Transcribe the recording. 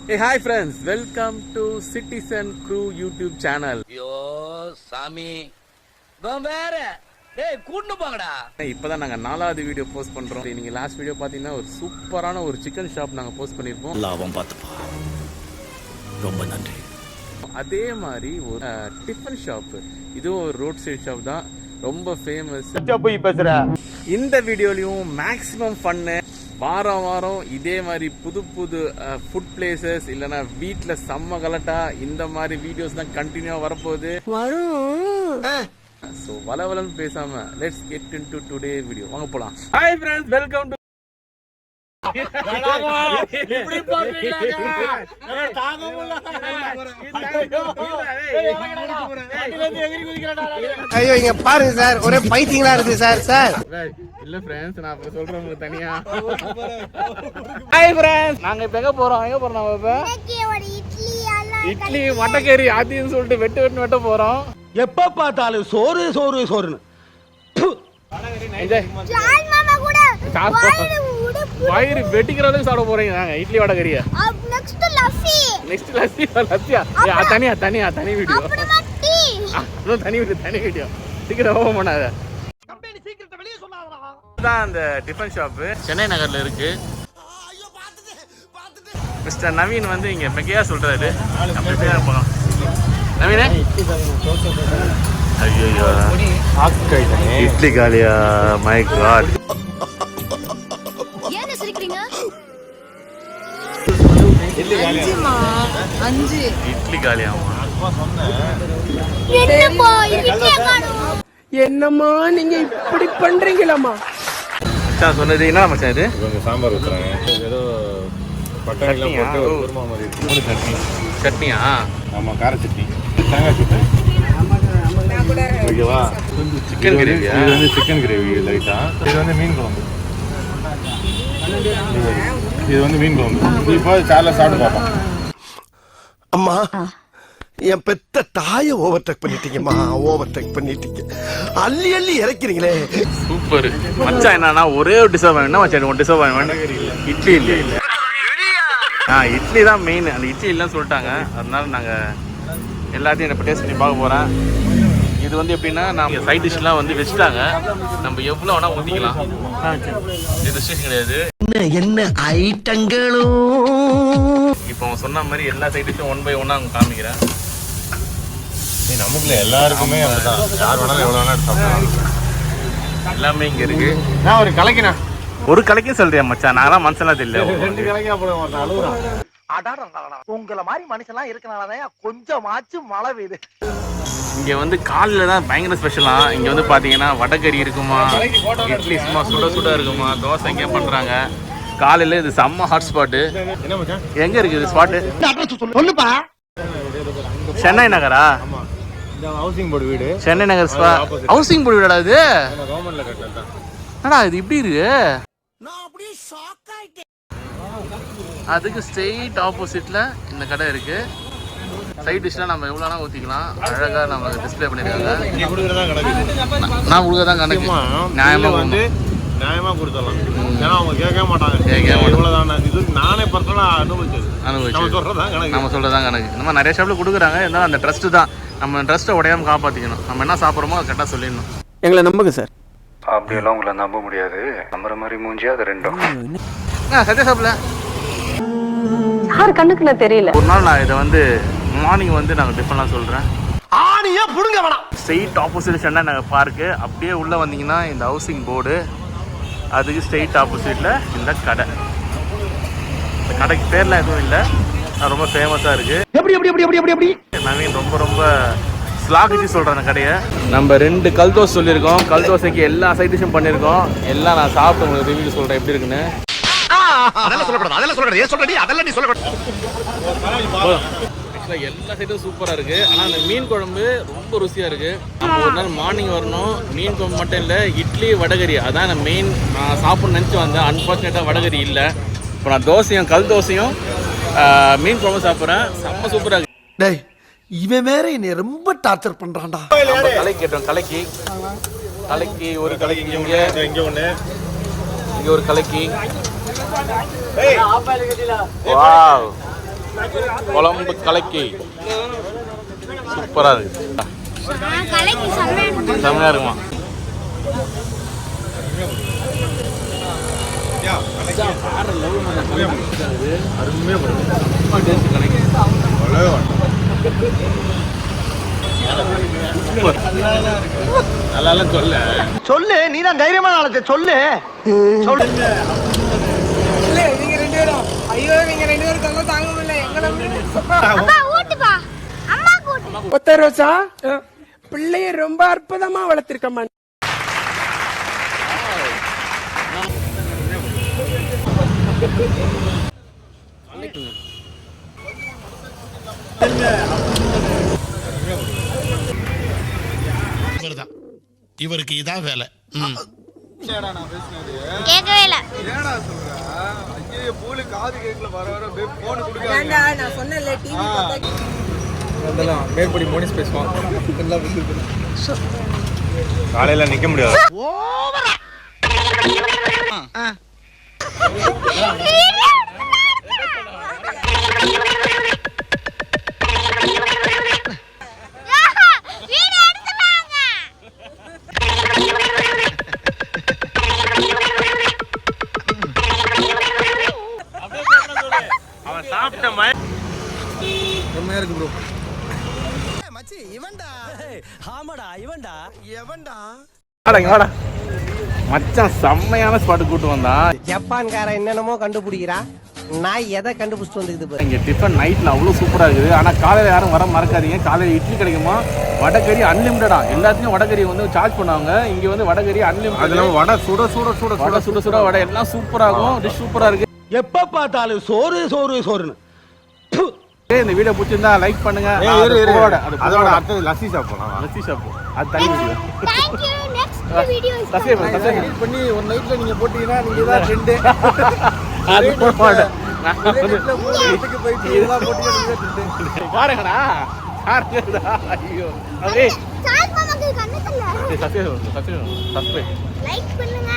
Hey hi friends, welcome to Citizen Crew YouTube channel. ஐயோ சாமி வேற டேய் கூண்டு போங்கடா. இப்போதான் நாங்கள் 4வது வீடியோ போஸ்ட் பண்ணுறோம். நீங்கள் லாஸ்ட் வீடியோ பார்த்தீங்கன்னா ஒரு சூப்பரான ஒரு சிக்கன் ஷாப் நாங்கள் போஸ்ட் பண்ணியிருப்போம். லாபம் பார்த்துப்பா, ரொம்ப நன்றி. அதே மாதிரி ஒரு டிஃபன் ஷாப், இதுவும் ஒரு ரோட் சைட் ஷாப் தான், ரொம்ப ஃபேமஸ். இந்த வீடியோலையும் மேக்ஸிமம் ஃபன்னு, வாரம் வாரம் இதே மாதிரி புது புது ஃபுட் பிளேசஸ் இல்லைன்னா வீட்டில் செம்ம கலட்டா இந்த மாதிரி வீடியோஸ் தான் கண்டினியூவா வரப்போகுது. ஸோ வளவலன்னு பேசாம let's get into today video. வாங்க போலாம். ஹாய் ஃப்ரெண்ட்ஸ், வெல்கம் டு ஐயோ இங்க பாருங்க சார், ஒரே பைத்தியங்களா இருக்கு சார். இல்ல ஃப்ரெண்ட்ஸ், நான் இப்ப சொல்றேன் உங்களுக்கு தனியா. ஹாய் ஃப்ரெண்ட்ஸ், நாங்க இப்ப எங்க போறோம் நாம இப்ப இட்லி வடகறி ஆதின்னு சொல்லிட்டு வெட்ட போறோம். எப்ப பார்த்தாலும் சோறு சோறு சோறுன்னு வயிறு வெட்டிக்கிற அளவுக்கு சாப்பிட போறீங்க. நாங்க இட்லி வடகறியா, நெக்ஸ்ட் லஸ்ஸியா தனி வீடியோ, தனி வீடியோ சீக்கிரம் ஓபன் பண்ணாத. தான் அந்த டிஃபன் ஷாப் சென்னை நகர்ல இருக்கு. மிஸ்டர் நவீன் வந்து இங்க மெகையா சொல்றாரு. போகலாம் நவீனே. ஐயோ இட்லி காலியா, மை காட். இட்லி காலியாமா? என்னம்மா நீங்க இப்படி பண்றீங்களாமா? சொன்னது என்ன மச்சான்? இது கொஞ்சம் சாம்பார் ஊத்துறாங்க, ஏதோ பட்டாணிலாம் போட்டு ஒரு குருமா மாதிரி இருக்கு. சட்னியா? ஆமா, கார சட்னி, தேங்காய் சட்னி. ஓகேவா? சிக்கன் கிரேவியா? இது வந்து சிக்கன் கிரேவி லைட்டா. இது வந்து மீன் குழம்பு. இது வந்து மீன் குழம்பு. இப்போ சால சாப்பிட்டு பார்ப்போம். அம்மா, என் பெத்த தாயை ஓவர்டேக் பண்ணிட்டீங்கம்மா, ஓவர்டேக் பண்ணிட்டீங்க. அள்ளி அள்ளி இறக்கிறீங்களே, சூப்பர் மச்சான். என்னன்னா ஒரே ஒரு டிஷ் வேணும் மச்சான், ஒரு டிஷ் வேணும். இட்லி இல்ல, இட்லி தான் மெயின். அந்த இட்லி இல்லைன்னு சொல்லிட்டாங்க, அதனால நாங்கள் எல்லாத்தையும் இப்போ டேஸ்ட் பண்ணி பார்க்க போகிறேன். இது வந்து எப்படின்னா, நம்ம சைட் டிஷ்லாம் வந்து வச்சுட்டாங்க, நம்ம எவ்வளோ வேணால் ஊற்றிக்கலாம். இது ரெஸ்ட்ரிக்ஷன் கிடையாது. என்ன ஐட்டங்களும் இப்போ அவங்க சொன்ன மாதிரி எல்லா சைட் டிஷ்ஷும் 1 by 1 அவங்க காமிக்கிறேன். நமக்குள்ள எல்லாருக்குமே அப்படிதான், யார் வேணாலும் எவ்வளோ வேணாலும் சாப்பிடலாம். எல்லாமே இங்கே இருக்கு. நான் ஒரு கலைக்கினா ஒரு கலைக்கும் சொல்றியா மச்சான்? நான்லாம் மனுஷன்லாம் தெரியல. 2 கலைக்கா போட மாட்டேன், அழுகுறான். உங்களை மாதிரி மனுஷன்லாம் இருக்கனாலதான் கொஞ்சமாச்சும் மழை பெய்யுது. இங்கே வந்து காலையில் தான் பயங்கர ஸ்பெஷலாக. இங்கே வந்து பார்த்தீங்கன்னா வடகறி இருக்குமா, இட்லி சும்மா சுட சுட இருக்குமா, தோசை இங்கே பண்ணுறாங்க. காலையில் இது செம்ம ஹாட் ஸ்பாட்டு. என்ன மச்சான்? எங்கே இருக்குது இது ஸ்பாட்டு? சொல்லுப்பா. சென்னை நகரா? இந்த ஹவுசிங் போர்டு வீடு, சென்னை நகர் ஹவுசிங் போர்டு வீடா இது? கவர்மெண்ட்ல கட்டலாம். என்னடா இது இப்படி இருக்கு? அதுக்கு ஸ்ட்ரெயிட் ஆப்போசிட்ல இந்த கடை இருக்கு. சைட் டிஷ்லாம் நம்ம எவ்வளோனா ஊற்றிக்கலாம். அழகாக நம்ம டிஸ்பிளே பண்ணியிருக்காங்க. நீ கொடுக்குறதா கணக்கு, நான் கொடுக்கதான் கணக்கு. நியாயமாக வந்து நியாயமாக கொடுத்துடலாம். ஏன்னா அவங்க கேட்க மாட்டாங்க. இவ்வளோதான் இது நானே பர்சனலாக அனுபவிச்சது. நம்ம சொல்கிறதான் கணக்கு, நம்ம சொல்கிறதான் கணக்கு. இந்த மாதிரி நிறைய ஷாப்பில் கொடுக்குறாங்க. இருந்தாலும் அந்த ட்ரஸ்ட்டு தான், நம்ம ட்ரஸ்ட்டை உடையாமல் காப்பாற்றிக்கணும். நம்ம என்ன சாப்பிட்றோமோ அதை கரெக்டாக சொல்லிடணும். எங்களை நம்புங்க சார். அப்படியெல்லாம் உங்களை நம்ப முடியாது. நம்புற மாதிரி மூஞ்சி அது ரெண்டும். சத்யா சாப்பிடல யார் கண்ணுக்கு நான் தெரியல. ஒரு நாள் நான் இதை வந்து மார்னிங் வந்து நாங்கள் டிஃபன்லாம் சொல்கிறேன். ஆணியா புடுங்க வேணாம். ஸ்ட்ரெயிட் ஆப்போசிட் சென்னை நகர் பார்க்கு. அப்படியே உள்ளே வந்தீங்கன்னா இந்த ஹவுசிங் போர்டு, அதுக்கு ஸ்ட்ரெயிட் ஆப்போசிட்டில் இந்த கடை. இந்த கடைக்கு பேர்லாம் எதுவும் இல்லை, ரொம்ப ஃபேமஸாக இருக்குது. எப்படி எப்படி எப்படி எப்படி எப்படி நவீன் ரொம்ப ரொம்ப ஸ்லாகிச்சு சொல்கிறேன் அந்த கடையை. நம்ம 2 கல் தோசை சொல்லியிருக்கோம். கல் தோசைக்கு எல்லா சைட் டிஷ்ஷும் பண்ணியிருக்கோம். எல்லாம் நான் சாப்பிட்டு உங்களுக்கு ரிவ்யூ சொல்கிறேன் எப்படி இருக்குன்னு. எல்லா சைடும் சூப்பராக இருக்குது. ஆனால் அந்த மீன் குழம்பு ரொம்ப ருசியாக இருக்குது. நம்ம ஒரு நாள் மார்னிங் வரணும். மீன் குழம்பு மட்டும் இல்லை, இட்லி வடகறி அதான் நான் மெயின். நான் சாப்பிட்ணுன்னு நினச்சி வந்தேன். அன்ஃபார்ச்சுனேட்டாக வடகறி இல்லை. இப்போ நான் தோசையும் கல் தோசையும் மீன் குழம்பு சாப்பிட்றேன். செம்ம சூப்பராக இருக்குது. டேய், இவன் வேற என்னை ரொம்ப டார்ச்சர் பண்றான்டா. கலைக்கு கேட்டோம். கலைக்கு ஒரு கலைக்கு இங்கே ஒன்று, இங்கே ஒரு கலைக்கு. வாவ், குழம்பு கலக்கி சூப்பரா இருக்கு. செம்மையா இருக்குமா? நல்லா சொல்ல சொல்லு, நீ தான் தைரியமான ஆளத்தை சொல்லு. சொல்லு. நீங்க ரெண்டு பேரும் ஐயோ நீங்க ரெண்டு பேரும் தொல்லை தாங்க முடியல எங்களை ஒத்த ரோசா பிள்ளைய ரொம்ப அற்புதமா வளர்த்திருக்கம்மா. இவருக்கு இதான் வேலை. கேட்கவே இல்ல. நான் சொன்னேன்ல டிவி மேற்படி மோனிஸ் பேசுவான். காலையில நிக்க முடியாது. அவன் சாப்பிட்ட மாதிரி செம்மையா இருக்கு ப்ரோ. மச்சி இவன்டா. ஆமாடா இவன்டா. எவன்டா? வாடா மச்சான் செம்மையான ஸ்பாட் கூட்டு வந்தான். ஜப்பான்காரன் என்னென்னமோ கண்டுபிடிக்கிறா, நான் எதை கண்டுபிடிச்சிட்டு வந்துக்குது. இங்கே டிஃபன் நைட்டில் அவ்வளோ சூப்பராக இருக்குது. ஆனால் காலையில் யாரும் வர மறக்காதீங்க. காலையில் இட்லி கிடைக்குமா, வடகறி அன்லிமிட்டடா. எல்லாத்தையும் வடகறி வந்து சார்ஜ் பண்ணுவாங்க. இங்கே வந்து வடகரி அன்லிமிட்டட். அதெல்லாம் வடை சுட சுட சுட வடை சுட சுட வடை எல்லாம் சூப்பராகும். டிஷ் சூப்பராக இருக்குது. எப்ப பார்த்தாலும் சோறு சோறு சோறுன்னு. இந்த வீடியோ பிடிச்சிருந்தா லைக் பண்ணுங்க. அதோட அடுத்தது லஸ்ஸி சாப்பிடலாம். லஸ்ஸி சாப்பிடும். அது தனி video. Thank you. Next video is subscribe பண்ணி ஒரு நைட்ல நீங்க போட்டீங்கன்னா நீங்க தான் ட்ரெண்ட். அது போட மாட்டேன். பாருங்கடா ஐயோ சால் மாமாக்கு கண்ணத்துல சப்ஸ்கிரைப் லைக் பண்ணுங்க.